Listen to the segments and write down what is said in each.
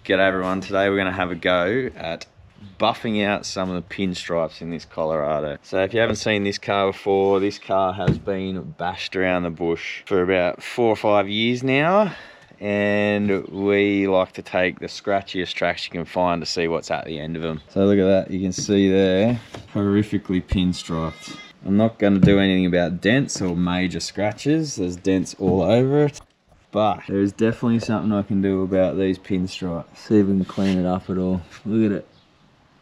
G'day everyone, today we're going to have a go at buffing out some of the pinstripes in this Colorado. So if you haven't seen this car before, this car has been bashed around the bush for about 4 or 5 years now, and we like to take the scratchiest tracks you can find to see what's at the end of them. So look at that, you can see there, horrifically pinstriped. I'm not going to do anything about dents or major scratches, there's dents all over it. But there is definitely something I can do about these pinstripes. See if we can clean it up at all. Look at it.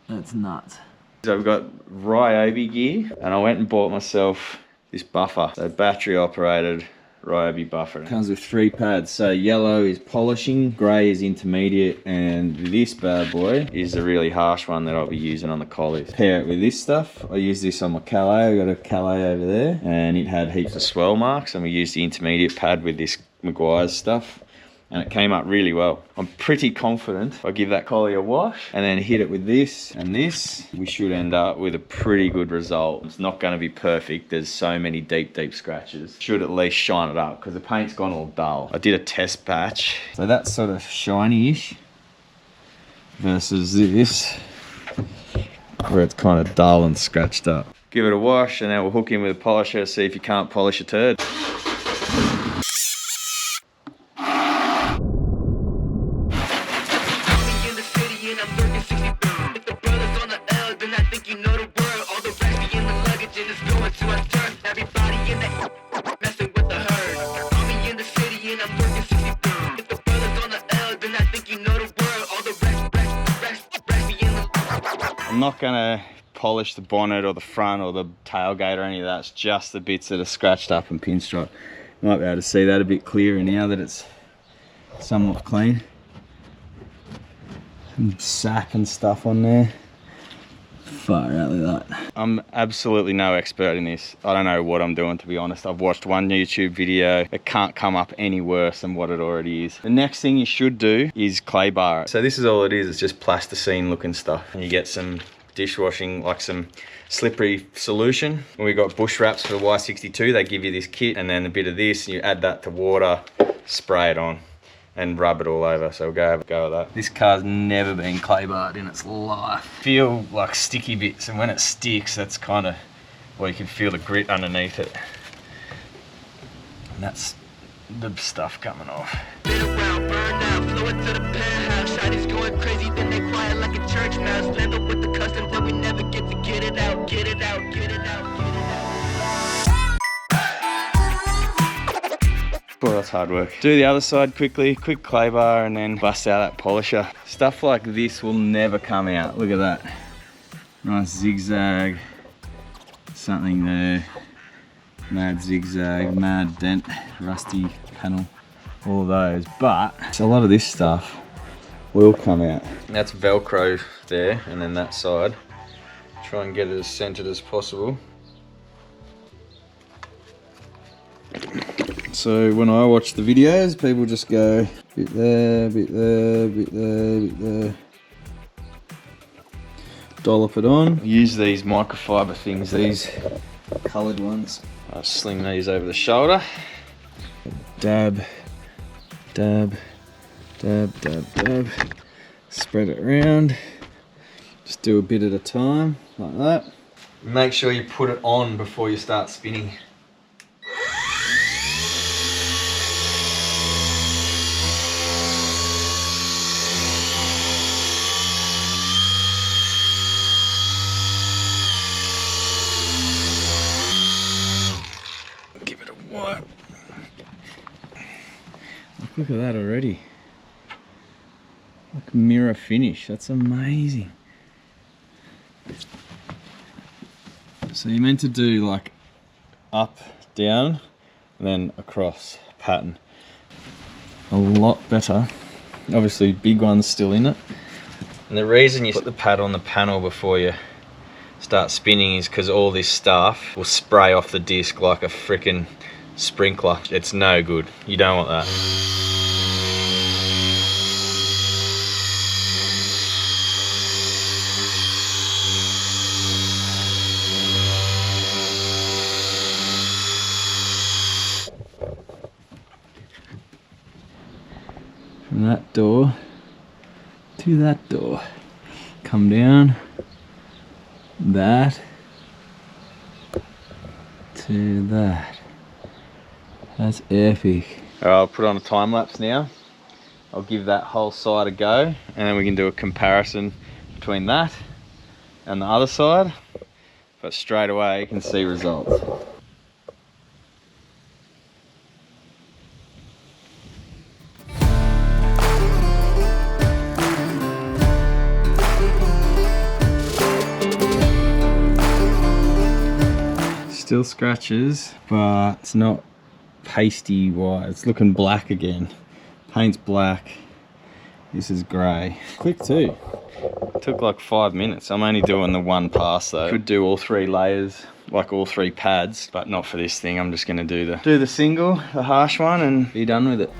That's nuts. So I've got Ryobi gear, and I went and bought myself this buffer. So battery operated Ryobi buffer. It comes with 3 pads. So yellow is polishing, grey is intermediate, and this bad boy is a really harsh one that I'll be using on the collies. Pair it with this stuff. I use this on my Calais. I got a Calais over there, and it had heaps of swell marks, and we used the intermediate pad with this Maguire's stuff, and it came up really well. I'm pretty confident if I give that collie a wash and then hit it with this and this, we should end up with a pretty good result. It's not going to be perfect, there's so many deep scratches. Should at least shine it up because the paint's gone all dull. I did a test batch, so that's sort of shiny-ish versus this where it's kind of dull and scratched up. Give it a wash and then we'll hook in with a polisher, see if you can't polish a turd. I'm not gonna polish the bonnet or the front or the tailgate or any of that. It's just the bits that are scratched up and pinstriped. You might be able to see that a bit clearer now that it's somewhat clean. Some sap and stuff on there. Far out of that. I'm absolutely no expert in this. I don't know what I'm doing, to be honest. I've watched one YouTube video. It can't come up any worse than what it already is. The next thing you should do is clay bar it. So this is all it is. It's just plasticine looking stuff. And you get some dishwashing, like some slippery solution. And we got bush wraps for the Y62. They give you this kit and then a bit of this. And you add that to water, spray it on, and rub it all over. So we'll go have a go at that. This car's never been clay barred in its life. Feel like sticky bits, and when it sticks, that's kind of, well, you can feel the grit underneath it. And that's the stuff coming off. Well, that's hard work. Do the other side quickly, quick clay bar, and then bust out that polisher. Stuff like this will never come out. Look at that. Nice zigzag, something there. Mad zigzag, mad dent, rusty panel, all of those. But a lot of this stuff will come out. That's Velcro there, and then that side. Try and get it as centered as possible. So when I watch the videos, people just go bit there, bit there, bit there, bit there. Dollop it on. Use these microfiber things, these coloured ones. I'll sling these over the shoulder. Dab, dab, dab, dab, dab. Spread it around. Just do a bit at a time, like that. Make sure you put it on before you start spinning. Look at that already. Like mirror finish, that's amazing. So you're meant to do like up, down, and then across pattern. A lot better. Obviously big one's still in it. And the reason you put the pad on the panel before you start spinning is because all this stuff will spray off the disc like a frickin' sprinkler. It's no good. You don't want that. From that door to that door. Come down. That. To that. That's epic. Alright, I'll put on a time lapse now. I'll give that whole side a go, and then we can do a comparison between that and the other side. But straight away you can see results. Still scratches, but it's not pasty white. It's looking black again. Paint's black. This is grey. Quick too. Took like 5 minutes. I'm only doing the one pass though. Could do all 3 layers, like all 3 pads, but not for this thing. I'm just gonna do the single, the harsh one, and be done with it.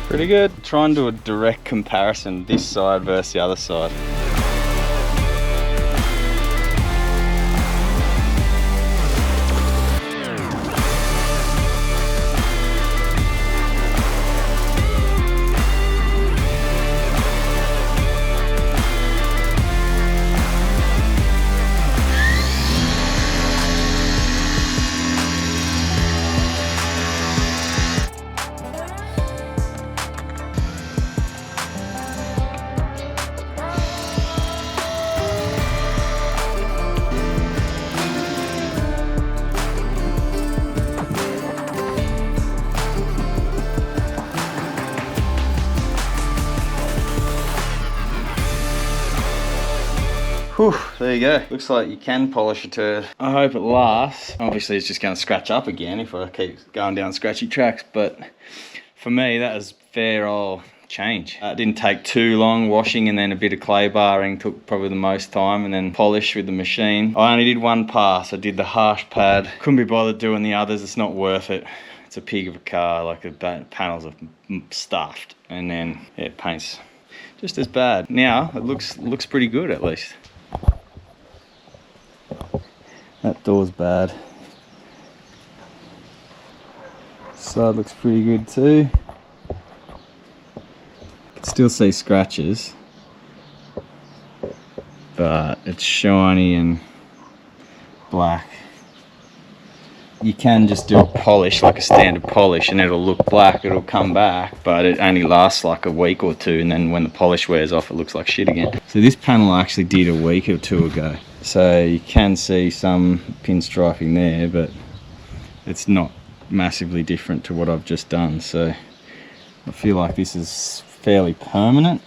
Pretty good. Try and do a direct comparison, this side versus the other side. Whew, there you go. Looks like you can polish a turd. I hope it lasts. Obviously it's just going to scratch up again if I keep going down scratchy tracks, but for me that was fair old change. It didn't take too long. Washing and then a bit of clay barring took probably the most time, and then polish with the machine. I only did one pass. I did the harsh pad. Couldn't be bothered doing the others. It's not worth it. It's a pig of a car. Like the panels are stuffed, and then yeah, it paints just as bad. Now it looks pretty good at least. That door's bad. Side looks pretty good too. Can still see scratches, but it's shiny and black. You can just do a polish, like a standard polish, and it'll look black, it'll come back, but it only lasts like a week or two, and then when the polish wears off it looks like shit again. So this panel I actually did a week or two ago. So you can see some pinstriping there, but it's not massively different to what I've just done. So I feel like this is fairly permanent.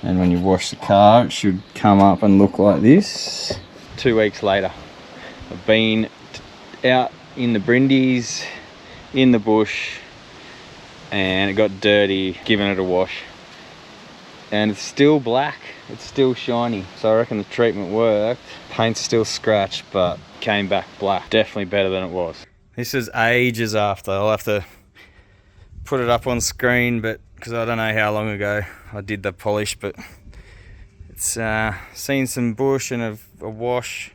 And when you wash the car, it should come up and look like this. 2 weeks later, I've been out in the Brindis, in the bush, and it got dirty, giving it a wash. And it's still black, it's still shiny. So I reckon the treatment worked. Paint's still scratched, but came back black. Definitely better than it was. This is ages after. I'll have to put it up on screen, but because I don't know how long ago I did the polish, but it's seen some bush and a wash.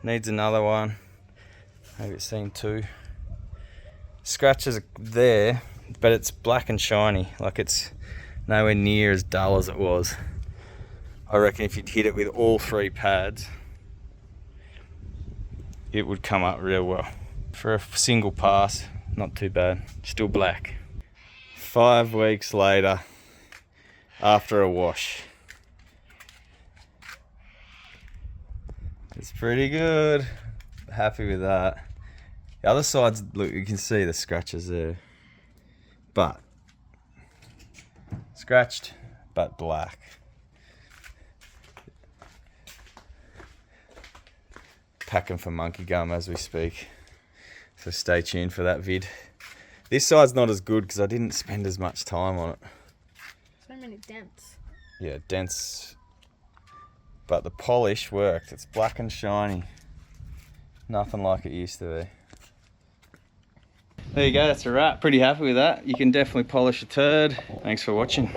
Needs another one. Maybe it's seen 2. Scratches are there, but it's black and shiny. Like it's nowhere near as dull as it was. I reckon if you'd hit it with all 3 pads, it would come up real well. For a single pass, not too bad. Still black. 5 weeks later, after a wash. It's pretty good. Happy with that. The other sides, look, you can see the scratches there. But scratched, but black. Packing for monkey gum as we speak. So stay tuned for that vid. This side's not as good because I didn't spend as much time on it. So many dents. Yeah, dents. But the polish worked. It's black and shiny. Nothing like it used to be. There you go, that's a wrap. Pretty happy with that. You can definitely polish a turd. Thanks for watching.